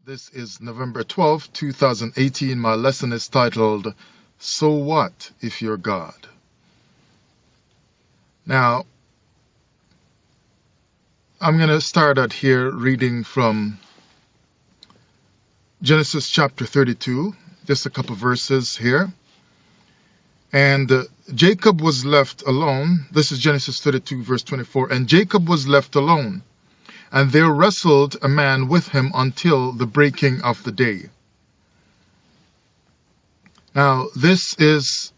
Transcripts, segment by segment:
This is November 12, 2018. My lesson is titled, So What If You're God? Now, I'm going to start out here reading from Genesis chapter 32, just a couple verses here. And Jacob was left alone. This is Genesis 32, verse 24. And Jacob was left alone, and there wrestled a man with him until the breaking of the day. Now, this is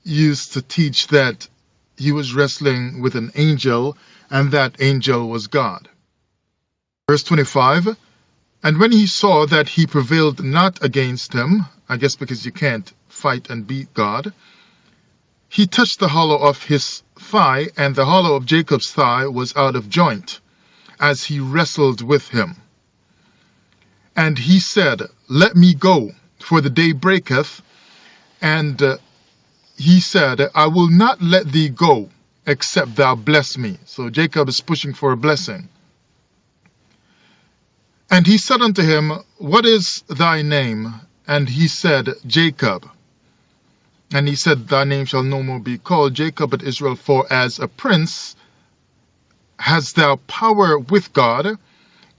used to teach that he was wrestling with an angel, and that angel was God. Verse 25, and when he saw that he prevailed not against him, I guess because you can't fight and beat God, he touched the hollow of his thigh, and the hollow of Jacob's thigh was out of joint, as he wrestled with him. And he said, Let me go, for the day breaketh. And he said, I will not let thee go, except thou bless me. So Jacob is pushing for a blessing. And he said unto him, What is thy name? And he said, Jacob. And he said, Thy name shall no more be called Jacob, but Israel, for as a prince hast thou power with God,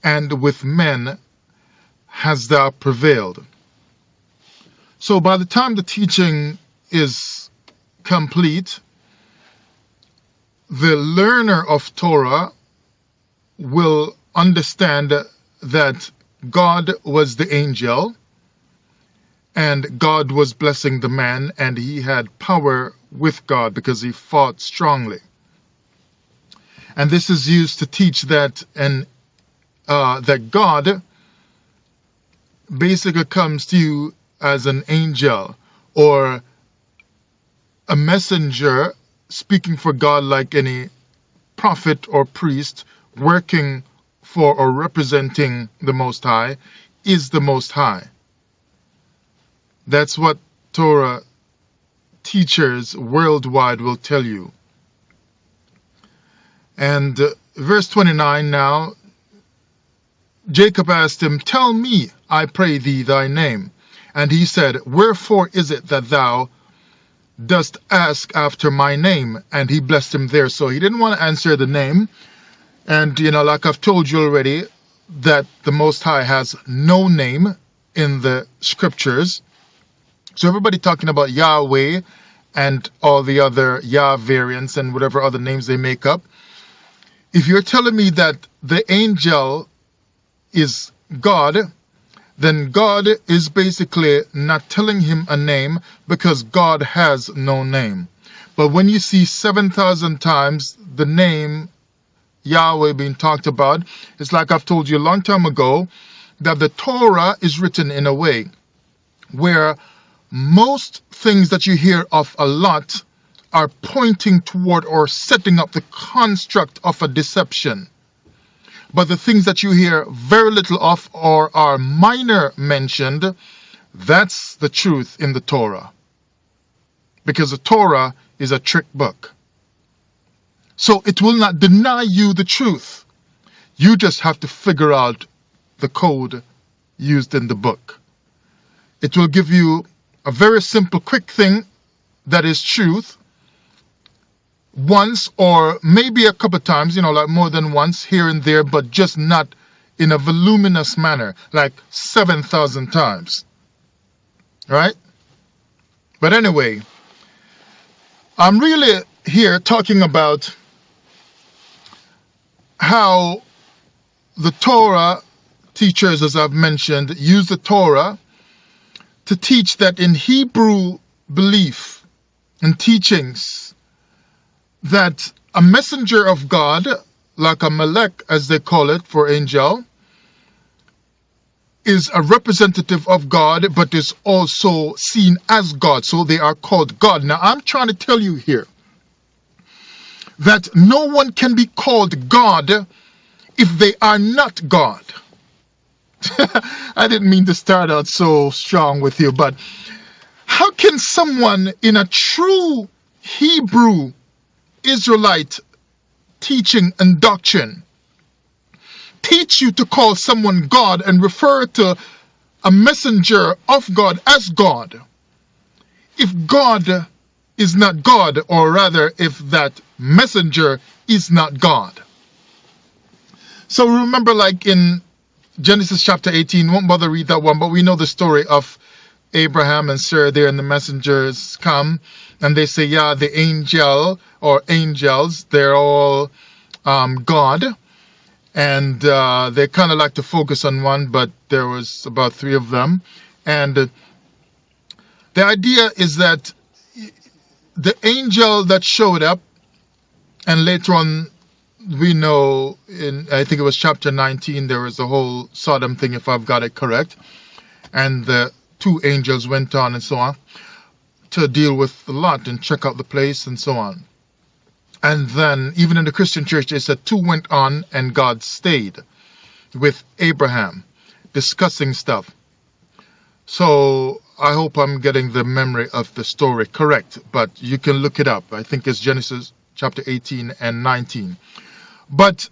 and with men hast thou prevailed. So by the time the teaching is complete, the learner of Torah will understand that God was the angel, and God was blessing the man, and he had power with God because he fought strongly. And this is used to teach that that God basically comes to you as an angel or a messenger speaking for God, like any prophet or priest working for or representing the Most High is the Most High. That's what Torah teachers worldwide will tell you. And verse 29 now, Jacob asked him, Tell me, I pray thee, thy name. And he said, Wherefore is it that thou dost ask after my name? And he blessed him there. So he didn't want to answer the name. And, like I've told you already, that the Most High has no name in the scriptures. So everybody talking about Yahweh and all the other Yah variants and whatever other names they make up. If you're telling me that the angel is God, then God is basically not telling him a name, because God has no name. But when you see 7,000 times the name Yahweh being talked about, it's like I've told you a long time ago, that the Torah is written in a way where most things that you hear of a lot are pointing toward or setting up the construct of a deception. But the things that you hear very little of or are minor mentioned, that's the truth in the Torah. Because the Torah is a trick book. So it will not deny you the truth. You just have to figure out the code used in the book. It will give you a very simple, quick thing that is truth, once or maybe a couple times, like more than once here and there, but just not in a voluminous manner, like 7,000 times. Right? But anyway, I'm really here talking about how the Torah teachers, as I've mentioned, use the Torah to teach that in Hebrew belief and teachings, that a messenger of God, like a Malek as they call it for angel, is a representative of God, but is also seen as God. So they are called God. Now I'm trying to tell you here that no one can be called God if they are not God. I didn't mean to start out so strong with you, but how can someone in a true Hebrew Israelite teaching and doctrine teach you to call someone God and refer to a messenger of God as God if God is not God, or rather if that messenger is not God? So remember, like in Genesis chapter 18, won't bother read that one, but we know the story of Abraham and Sarah there, and the messengers come and they say, yeah, the angel or angels, they're all God. And they kind of like to focus on one, but there was about 3 of them. And the idea is that the angel that showed up, and later on we know in, I think it was chapter 19, there was a whole Sodom thing, if I've got it correct. And the 2 angels went on and so on to deal with Lot and check out the place and so on. And then even in the Christian church, they said 2 went on and God stayed with Abraham discussing stuff. So I hope I'm getting the memory of the story correct, but you can look it up. I think it's Genesis chapter 18 and 19. But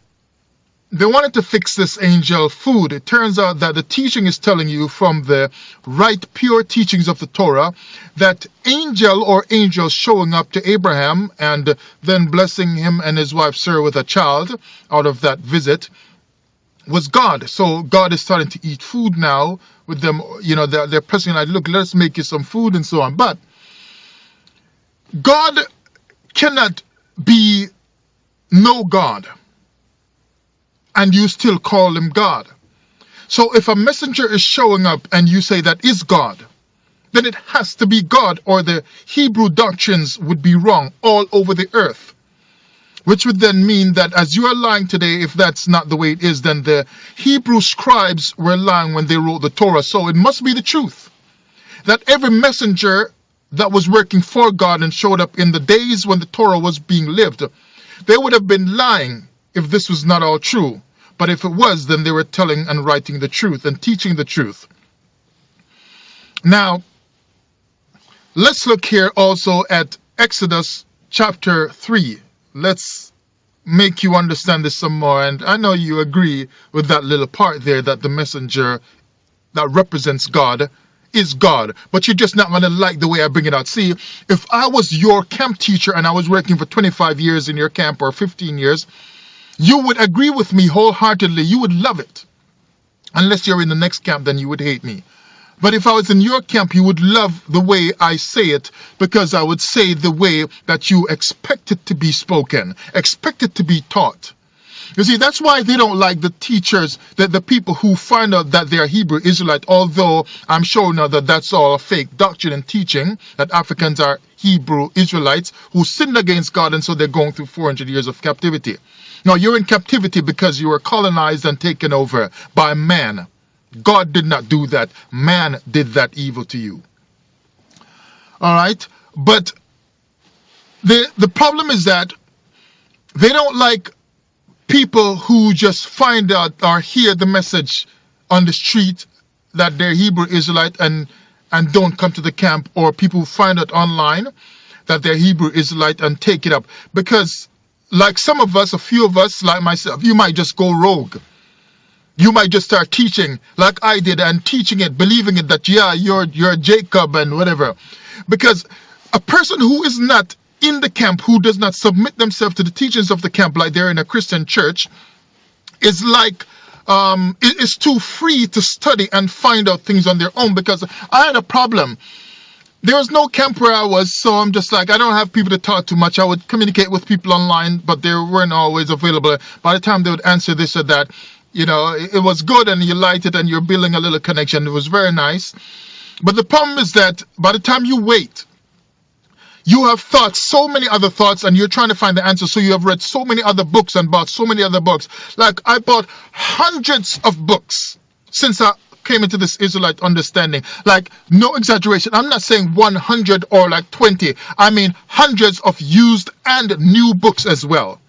they wanted to fix this angel food. It turns out that the teaching is telling you from the right pure teachings of the Torah that angel or angels showing up to Abraham and then blessing him and his wife Sarah with a child out of that visit was God. So God is starting to eat food now with them. You know, they're pressing like, look, let's make you some food and so on. But God cannot be no God and you still call him God. So if a messenger is showing up and you say that is God, then it has to be God, or the Hebrew doctrines would be wrong all over the earth. Which would then mean that as you are lying today, if that's not the way it is, then the Hebrew scribes were lying when they wrote the Torah. So it must be the truth that every messenger that was working for God and showed up in the days when the Torah was being lived, they would have been lying if this was not all true. But if it was, then they were telling and writing the truth and teaching the truth. Now, let's look here also at Exodus chapter 3. Let's make you understand this some more. And I know you agree with that little part there, that the messenger that represents God is God. But you're just not going to like the way I bring it out. See, if I was your camp teacher and I was working for 25 years in your camp or 15 years, you would agree with me wholeheartedly. You would love it. Unless you're in the next camp, then you would hate me. But if I was in your camp, you would love the way I say it, because I would say the way that you expect it to be spoken, expect it to be taught. You see, that's why they don't like the teachers, the people who find out that they're Hebrew Israelite, although I'm sure now that that's all a fake doctrine and teaching, that Africans are Hebrew Israelites who sinned against God, and so they're going through 400 years of captivity. Now, you're in captivity because you were colonized and taken over by man. God did not do that. Man did that evil to you. All right? But the problem is that they don't like people who just find out or hear the message on the street that they're Hebrew Israelite and don't come to the camp, or people who find out online that they're Hebrew Israelite and take it up. Because like some of us, a few of us, like myself, you might just go rogue. You might just start teaching like I did, and teaching it, believing it, that yeah, you're Jacob and whatever. Because a person who is not in the camp, who does not submit themselves to the teachings of the camp like they're in a Christian church, is like is too free to study and find out things on their own. Because I had a problem. There was no camp where I was, so I'm just like, I don't have people to talk to much. I would communicate with people online, but they weren't always available. By the time they would answer this or that, you know, it was good and you liked it and you're building a little connection. It was very nice. But the problem is that by the time you wait, you have thought so many other thoughts and you're trying to find the answer. So you have read so many other books and bought so many other books. Like I bought hundreds of books since I came into this Israelite understanding. Like, no exaggeration. I'm not saying 100 or like 20. I mean hundreds of used and new books as well.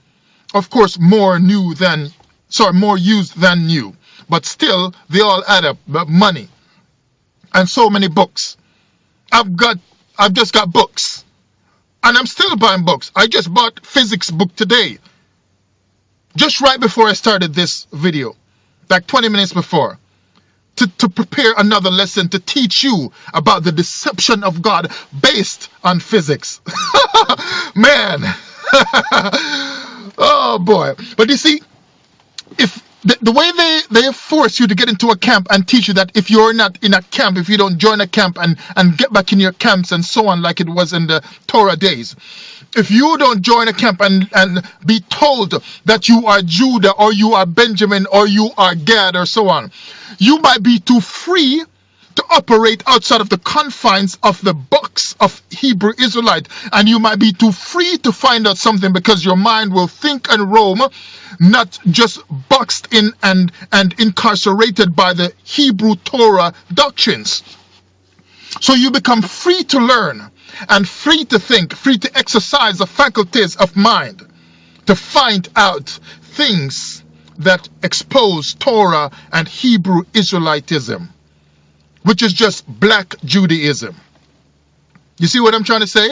Of course, more used than new. But still, they all add up. But money. And so many books. I've just got books. And I'm still buying books. I just bought physics book today. Just right before I started this video. like 20 minutes before, to prepare another lesson to teach you about the deception of God based on physics. Man. Oh boy. But you see, if the way they force you to get into a camp and teach you that if you're not in a camp, if you don't join a camp and get back in your camps and so on, like it was in the Torah days, if you don't join a camp and be told that you are Judah or you are Benjamin or you are Gad or so on, you might be too free to operate outside of the confines of the box of Hebrew Israelite, and you might be too free to find out something because your mind will think and roam, not just boxed in and incarcerated by the Hebrew Torah doctrines. So you become free to learn and free to think, free to exercise the faculties of mind to find out things that expose Torah and Hebrew Israelitism, which is just black Judaism. You see what I'm trying to say?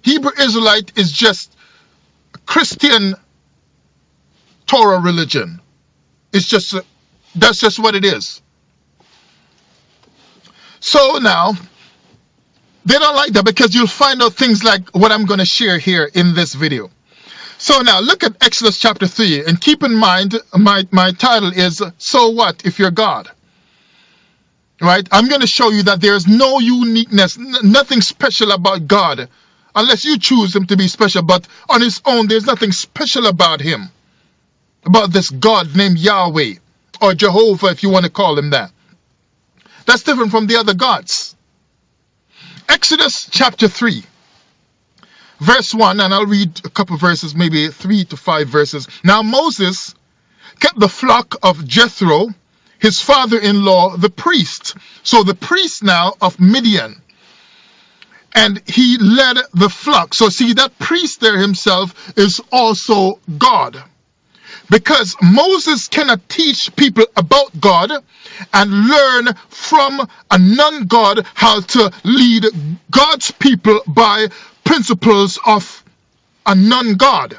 Hebrew Israelite is just a Christian Torah religion. It's just, that's just what it is. So now, they don't like that because you'll find out things like what I'm going to share here in this video. So now look at Exodus chapter 3, and keep in mind my title is So What If You're God? Right? I'm going to show you that there's no uniqueness, nothing special about God, unless you choose him to be special. But on his own, there's nothing special about him, about this God named Yahweh, or Jehovah if you want to call him that. That's different from the other gods. Exodus chapter 3, verse 1, and I'll read a couple verses, maybe 3 to 5 verses. Now Moses kept the flock of Jethro, his father-in-law, the priest. So the priest now of Midian. And he led the flock. So see, that priest there himself is also God. Because Moses cannot teach people about God and learn from a non-God how to lead God's people by principles of a non-God.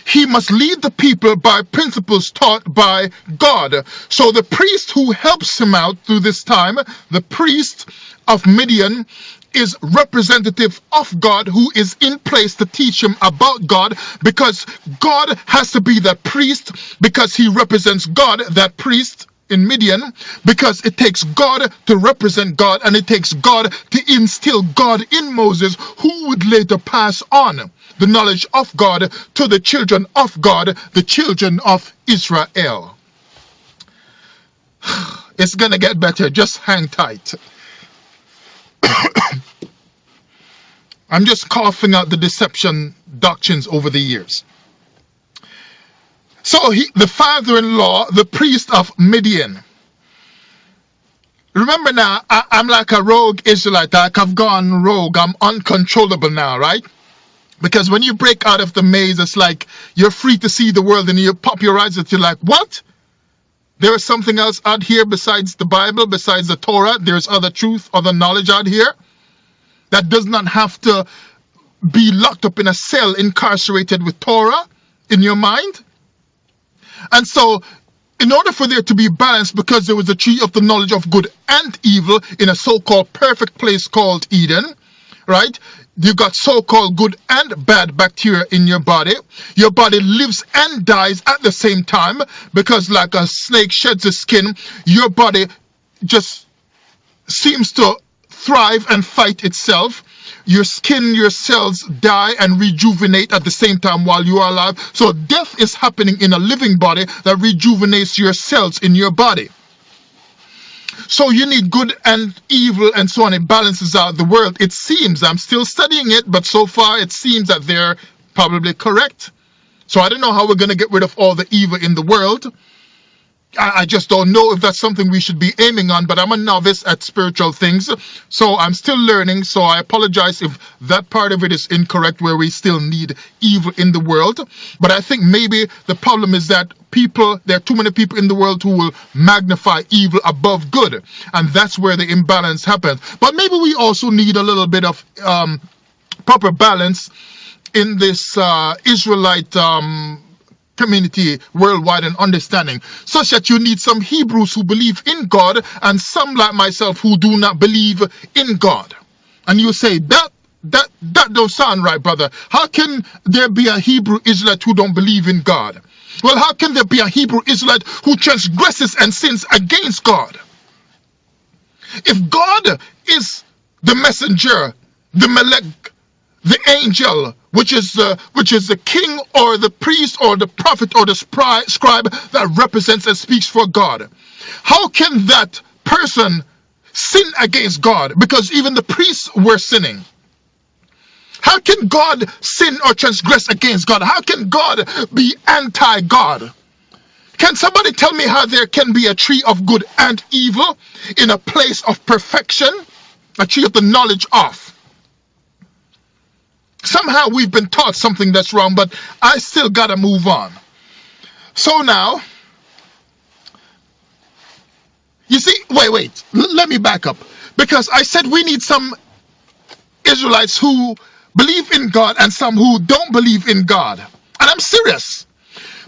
He must lead the people by principles taught by God. So the priest who helps him out through this time, the priest of Midian, is representative of God, who is in place to teach him about God, because God has to be that priest, because he represents God, that priest in Midian, because it takes God to represent God, and it takes God to instill God in Moses, who would later pass on the knowledge of God to the children of God, the children of Israel. It's gonna get better, just hang tight. I'm just coughing out the deception doctrines over the years. So the father-in-law, the priest of Midian. Remember now, I'm like a rogue Israelite. Like I've gone rogue. I'm uncontrollable now, right? Because when you break out of the maze, it's like you're free to see the world, and you pop your eyes and you're like, what? There is something else out here besides the Bible, besides the Torah. There's other truth, other knowledge out here that does not have to be locked up in a cell, incarcerated with Torah in your mind. And so, in order for there to be balance, because there was a tree of the knowledge of good and evil in a so-called perfect place called Eden, right? You got so-called good and bad bacteria in your body. Your body lives and dies at the same time, because like a snake sheds its skin, your body just seems to thrive and fight itself. Your skin, your cells die and rejuvenate at the same time while you are alive. So death is happening in a living body that rejuvenates your cells in your body. So you need good and evil and so on. It balances out the world. It seems, I'm still studying it, but so far it seems that they're probably correct. So I don't know how we're going to get rid of all the evil in the world. I just don't know if that's something we should be aiming on, but I'm a novice at spiritual things, so I'm still learning. So I apologize if that part of it is incorrect, where we still need evil in the world. But I think maybe the problem is that there are too many people in the world who will magnify evil above good, and that's where the imbalance happens. But maybe we also need a little bit of proper balance in this Israelite community worldwide and understanding, such that you need some Hebrews who believe in God and some like myself who do not believe in God. And you say, that don't sound right, brother. How can there be a Hebrew Israelite who don't believe in God? Well, how can there be a Hebrew Israelite who transgresses and sins against God? If God is the messenger, the melech, the angel, which is the king or the priest or the prophet or the scribe that represents and speaks for God, how can that person sin against God? Because even the priests were sinning. How can God sin or transgress against God? How can God be anti-God? Can somebody tell me how there can be a tree of good and evil in a place of perfection? A tree of the knowledge of. Somehow we've been taught something that's wrong, but I still gotta move on. So now, you see, wait, let me back up. Because I said we need some Israelites who believe in God and some who don't believe in God. And I'm serious.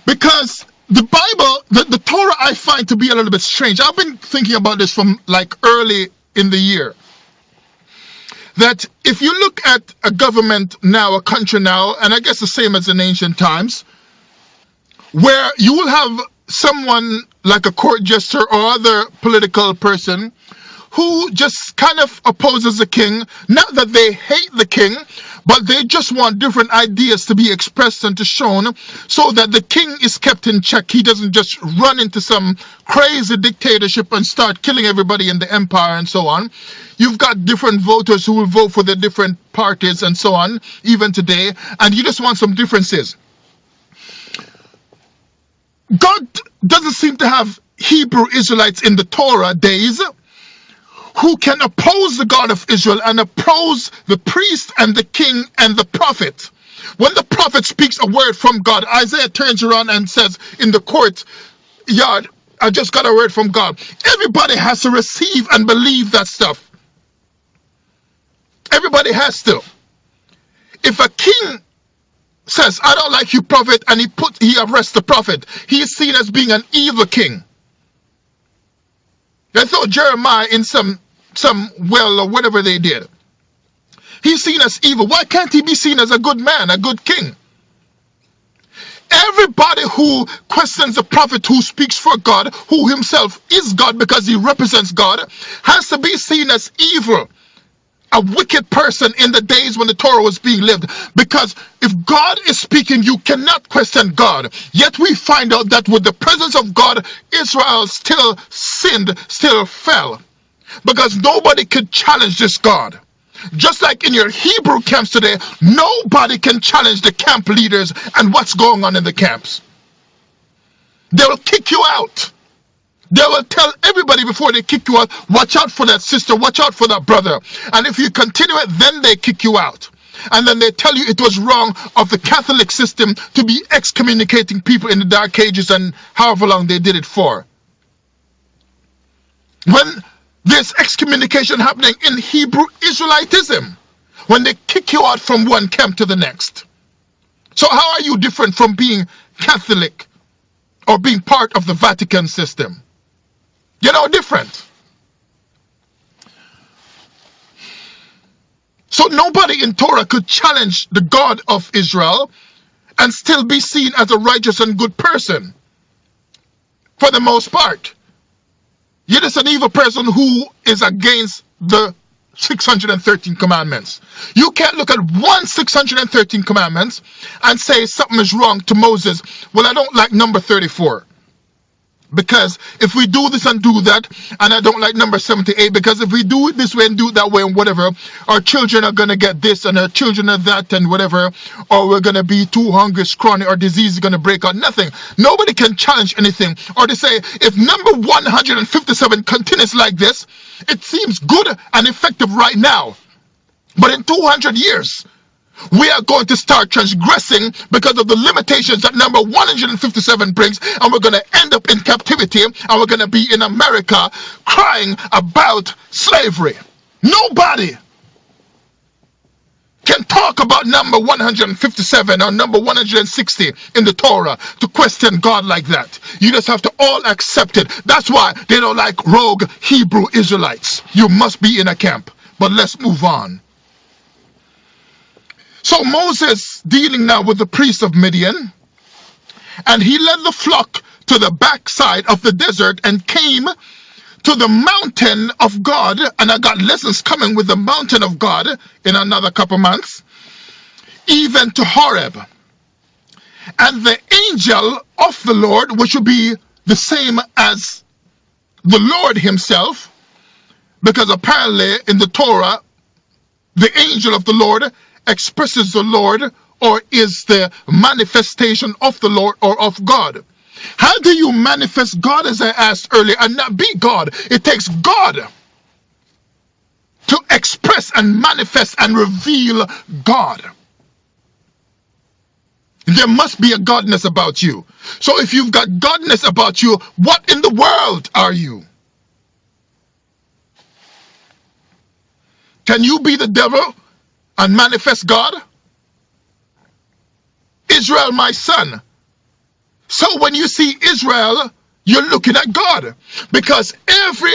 Because the Bible, the Torah, I find to be a little bit strange. I've been thinking about this from like early in the year. That if you look at a government now, a country now, and I guess the same as in ancient times, where you will have someone like a court jester or other political person who just kind of opposes the king, not that they hate the king, but they just want different ideas to be expressed and to shown so that the king is kept in check. He doesn't just run into some crazy dictatorship and start killing everybody in the empire and so on. You've got different voters who will vote for the different parties and so on, even today, and you just want some differences. God doesn't seem to have Hebrew Israelites in the Torah days who can oppose the God of Israel and oppose the priest and the king and the prophet. When the prophet speaks a word from God, Isaiah turns around and says in the court yard, I just got a word from God. Everybody has to receive and believe that stuff. Everybody has to. If a king says, I don't like you, prophet, and he arrests the prophet, he is seen as being an evil king. They throw Jeremiah in some well or whatever they did. He's seen as evil. Why can't he be seen as a good man, a good king? Everybody who questions the prophet who speaks for God, who himself is God because he represents God, has to be seen as evil. A wicked person in the days when the Torah was being lived. Because if God is speaking, you cannot question God. Yet we find out that with the presence of God, Israel still sinned, still fell. Because nobody could challenge this God. Just like in your Hebrew camps today, nobody can challenge the camp leaders and what's going on in the camps. They will kick you out. They will tell everybody before they kick you out, watch out for that sister, watch out for that brother. And if you continue it, then they kick you out. And then they tell you it was wrong of the Catholic system to be excommunicating people in the Dark Ages and however long they did it for. When there's excommunication happening in Hebrew Israelitism, when they kick you out from one camp to the next. So how are you different from being Catholic or being part of the Vatican system? You're no different. So nobody in Torah could challenge the God of Israel and still be seen as a righteous and good person. For the most part. You're just an evil person who is against the 613 commandments. You can't look at one 613 commandments and say something is wrong to Moses. Well, I don't like number 34. Because if we do this and do that, and I don't like number 78, because if we do it this way and do it that way and whatever, our children are going to get this and our children are that and whatever, or we're going to be too hungry, scrawny, or disease is going to break out. Nothing. Nobody can challenge anything. Or they say, if number 157 continues like this, it seems good and effective right now. But in 200 years, we are going to start transgressing because of the limitations that number 157 brings, and we're going to end up in captivity, and we're going to be in America crying about slavery. Nobody can talk about number 157 or number 160 in the Torah to question God like that. You just have to all accept it. That's why they don't like rogue Hebrew Israelites. You must be in a camp. But let's move on. So Moses dealing now with the priest of Midian, and he led the flock to the backside of the desert and came to the mountain of God. And I got lessons coming with the mountain of God in another couple months, even to Horeb. And the angel of the Lord, which will be the same as the Lord himself, because apparently in the Torah, the angel of the Lord expresses the Lord, or is the manifestation of the Lord or of God. How do you manifest God, as I asked earlier, and not be God? It takes God to express and manifest and reveal God. There must be a godness about you. So if you've got godness about you, what in the world are you? Can you be the devil and manifest God? Israel, my son. So when you see Israel, you're looking at God, because every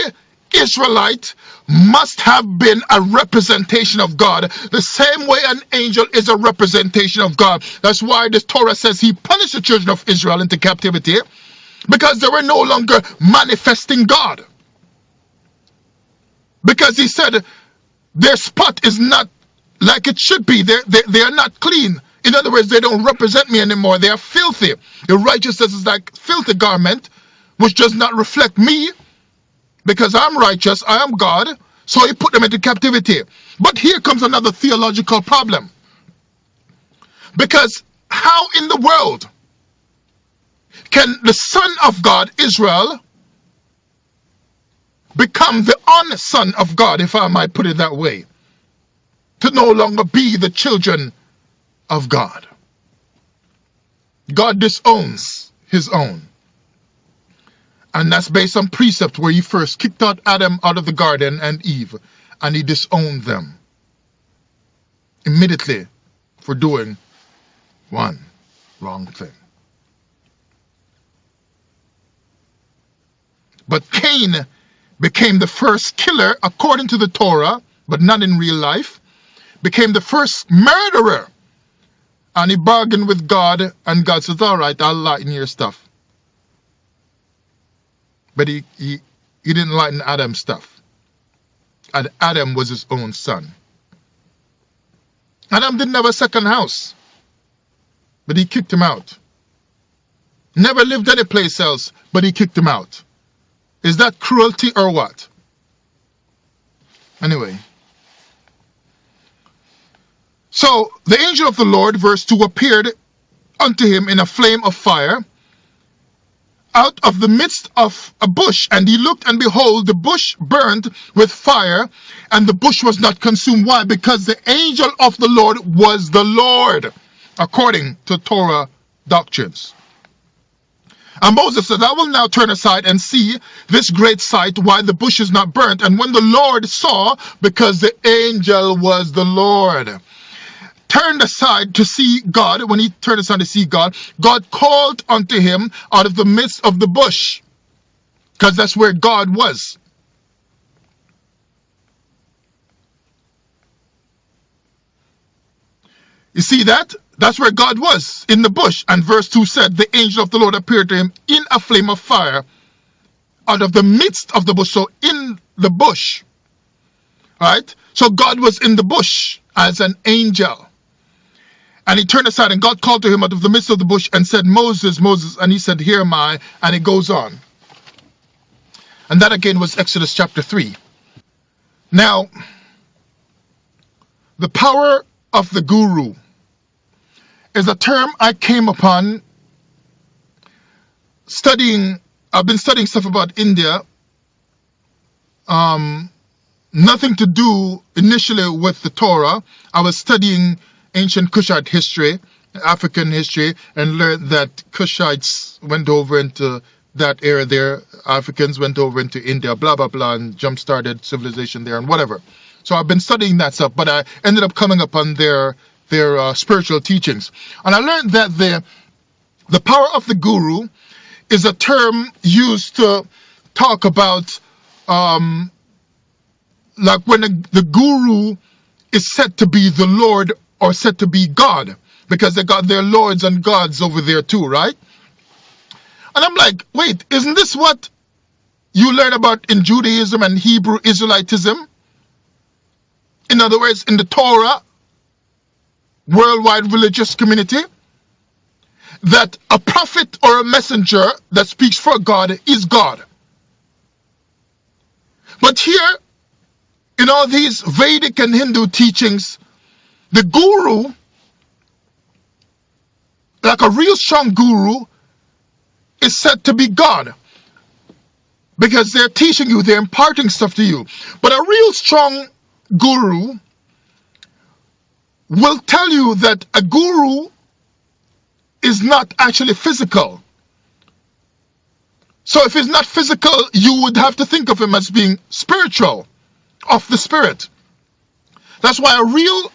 Israelite must have been a representation of God, the same way an angel is a representation of God. That's why the Torah says he punished the children of Israel into captivity, because they were no longer manifesting God. Because he said their spot is not like it should be. They are not clean. In other words, they don't represent me anymore. They are filthy. The righteousness is like filthy garment, which does not reflect me, because I'm righteous, I am God. So he put them into captivity. But here comes another theological problem. Because how in the world can the Son of God, Israel, become the unson of God, if I might put it that way, to no longer be the children of God? God disowns his own. And that's based on precept, where he first kicked out Adam out of the garden and Eve, and he disowned them immediately for doing one wrong thing. But Cain became the first killer according to the Torah, but not in real life, became the first murderer. And he bargained with God, and God says, all right, I'll lighten your stuff. But he didn't lighten Adam's stuff. And Adam was his own son. Adam didn't have a second house, but he kicked him out. Never lived any place else, but he kicked him out. Is that cruelty or what? Anyway. So the angel of the Lord, verse 2, appeared unto him in a flame of fire out of the midst of a bush. And he looked, and behold, the bush burned with fire, and the bush was not consumed. Why? Because the angel of the Lord was the Lord, according to Torah doctrines. And Moses said, I will now turn aside and see this great sight, why the bush is not burnt. And when the Lord saw, because the angel was the Lord, turned aside to see God, when he turned aside to see God, God called unto him out of the midst of the bush, because that's where God was. You see that? That's where God was, in the bush. And verse 2 said, the angel of the Lord appeared to him in a flame of fire out of the midst of the bush. So in the bush. Right? So God was in the bush as an angel. And he turned aside, and God called to him out of the midst of the bush and said, Moses, Moses. And he said, here am I. And it goes on. And that again was Exodus chapter 3. Now, the power of the guru is a term I came upon studying. I've been studying stuff about India. Nothing to do initially with the Torah. I was studying ancient Kushite history, African history, and learned that Kushites went over into that area there. Africans went over into India, blah, blah, blah, and jump-started civilization there and whatever. So I've been studying that stuff, but I ended up coming up on their spiritual teachings. And I learned that the power of the guru is a term used to talk about like when the guru is said to be the Lord or said to be God, because they got their lords and gods over there too, right? And I'm like, wait, isn't this what you learn about in Judaism and Hebrew Israelitism? In other words, in the Torah, worldwide religious community, that a prophet or a messenger that speaks for God is God. But here, in all these Vedic and Hindu teachings, the guru, like a real strong guru, is said to be God. Because they're teaching you, they're imparting stuff to you. But a real strong guru will tell you that a guru is not actually physical. So if he's not physical, you would have to think of him as being spiritual, of the spirit. That's why a real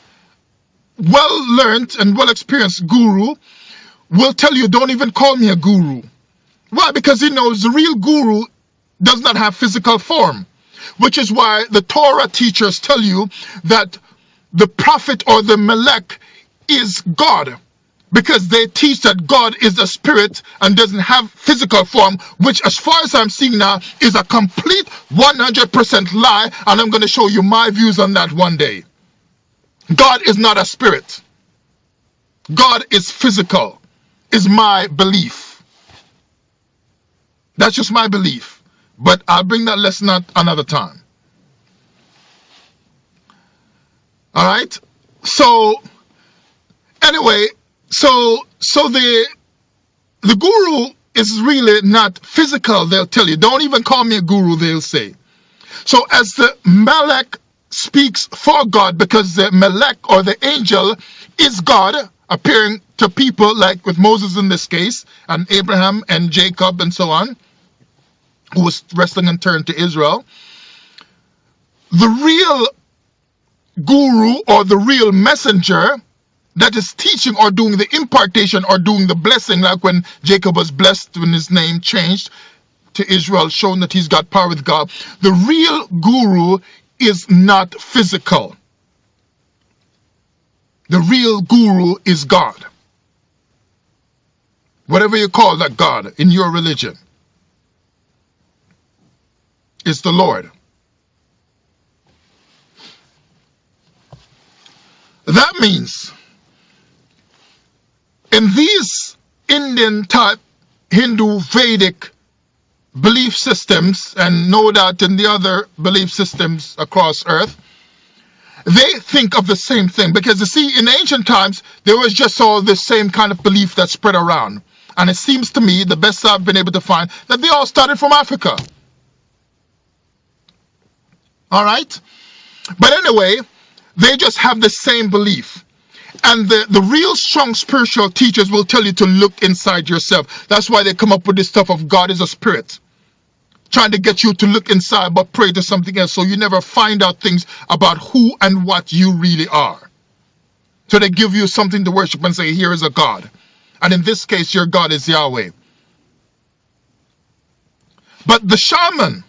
well-learned and well-experienced guru will tell you, don't even call me a guru. Why? Because he knows the real guru does not have physical form. Which is why the Torah teachers tell you that the prophet or the melech is God. Because they teach that God is a spirit and doesn't have physical form, which as far as I'm seeing now is a complete 100% lie, and I'm going to show you my views on that one day. God is not a spirit. God is physical, is my belief. That's just my belief. But I'll bring that lesson out another time. Alright? So, anyway, so the guru is really not physical, they'll tell you. Don't even call me a guru, they'll say. So as the Malak speaks for God, because the Malak or the angel is God, appearing to people like with Moses in this case, and Abraham and Jacob and so on, who was wrestling and turned to Israel. The real guru or the real messenger that is teaching or doing the impartation or doing the blessing, like when Jacob was blessed when his name changed to Israel, showing that he's got power with God. The real guru is not physical. The real guru is God. Whatever you call that God in your religion, is the Lord. That means in these Indian type Hindu Vedic belief systems, and no doubt in the other belief systems across earth, they think of the same thing. Because you see, in ancient times, there was just all the same kind of belief that spread around. And it seems to me, the best I've been able to find, that they all started from Africa. Alright? But anyway, they just have the same belief. And the real strong spiritual teachers will tell you to look inside yourself. That's why they come up with this stuff of God is a spirit. Trying to get you to look inside but pray to something else, so you never find out things about who and what you really are. So they give you something to worship and say, here is a God. And in this case, your God is Yahweh. But the shaman,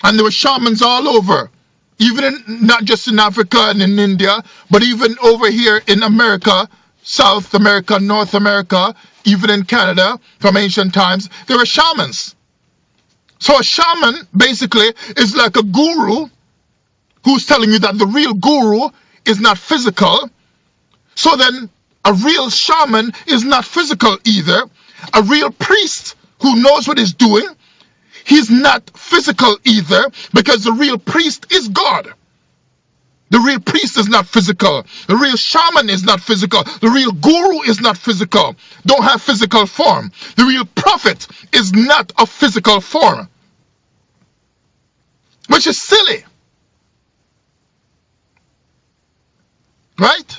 and there were shamans all over, even not just in Africa and in India, but even over here in America, South America, North America, even in Canada, from ancient times, there were shamans. So a shaman basically is like a guru who's telling you that the real guru is not physical. So then a real shaman is not physical either. A real priest who knows what he's doing, he's not physical either, because the real priest is God. The real priest is not physical. The real shaman is not physical. The real guru is not physical. Don't have physical form. The real prophet is not of physical form. Which is silly. Right?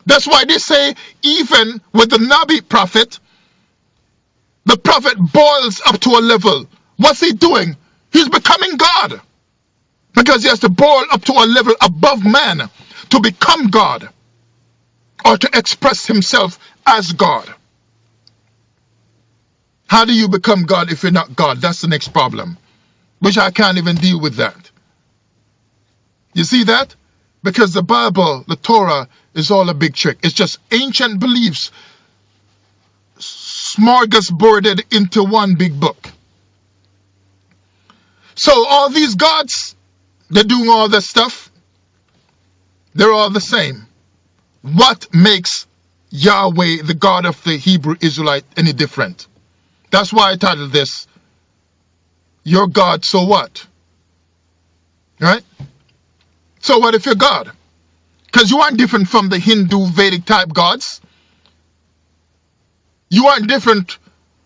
That's why they say even with the Nabi prophet, the prophet boils up to a level. What's he doing? He's becoming God. Because he has to boil up to a level above man to become God or to express himself as God. How do you become God if you're not God? That's the next problem, which I can't even deal with that. You see that? Because the Bible, the Torah, is all a big trick. It's just ancient beliefs smorgasborded into one big book. So all these gods, they're doing all this stuff. They're all the same. What makes Yahweh, the God of the Hebrew Israelite, any different? That's why I titled this, Your God, So What? Right? So what if you're God? Because you aren't different from the Hindu Vedic type gods. You aren't different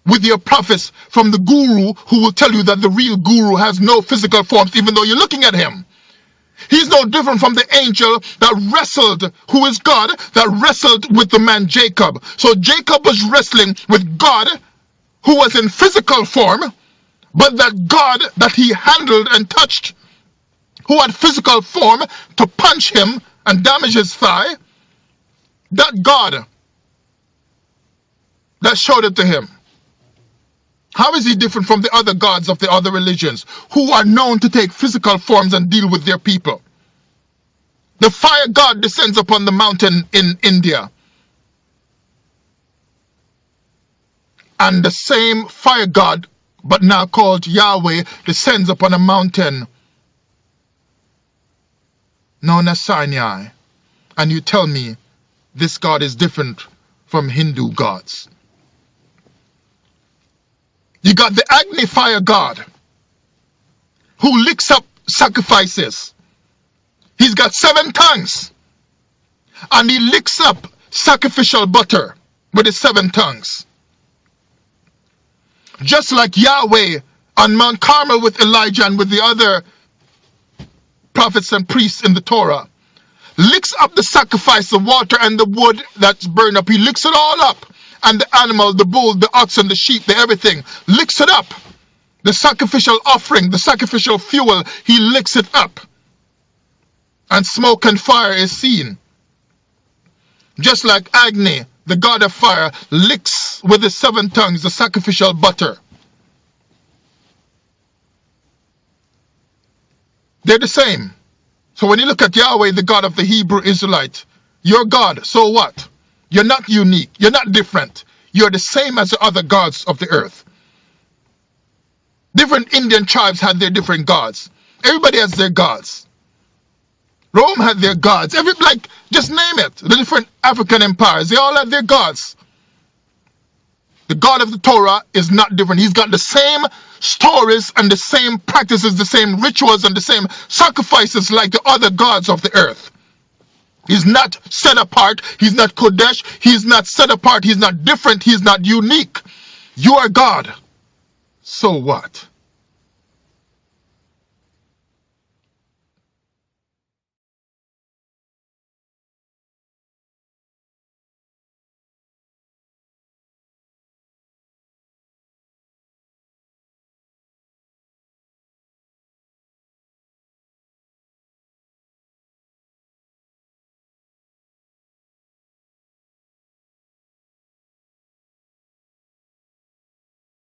with your prophets from the guru who will tell you that the real guru has no physical forms even though you're looking at him. He's no different from the angel that wrestled, who is God, that wrestled with the man Jacob. So Jacob was wrestling with God who was in physical form, but that God that he handled and touched, who had physical form to punch him and damage his thigh, that God that showed it to him. How is he different from the other gods of the other religions who are known to take physical forms and deal with their people? The fire god descends upon the mountain in India. And the same fire god, but now called Yahweh, descends upon a mountain known as Sinai. And you tell me this God is different from Hindu gods. You got the Agni fire god who licks up sacrifices. He's got 7 tongues. And he licks up sacrificial butter with his 7 tongues. Just like Yahweh on Mount Carmel with Elijah and with the other prophets and priests in the Torah, licks up the sacrifice, the water and the wood that's burned up. He licks it all up. And the animal, the bull, the oxen, the sheep, the everything, licks it up. The sacrificial offering, the sacrificial fuel, he licks it up. And smoke and fire is seen. Just like Agni, the god of fire, licks with his 7 tongues the sacrificial butter. They're the same. So when you look at Yahweh, the God of the Hebrew Israelite, you're God, so what? You're not unique. You're not different. You're the same as the other gods of the earth. Different Indian tribes had their different gods. Everybody has their gods. Rome had their gods. Just name it. The different African empires, they all had their gods. The God of the Torah is not different. He's got the same stories and the same practices, the same rituals and the same sacrifices like the other gods of the earth. He's not set apart. He's not Kodesh. He's not set apart. He's not different. He's not unique. You are God. So what?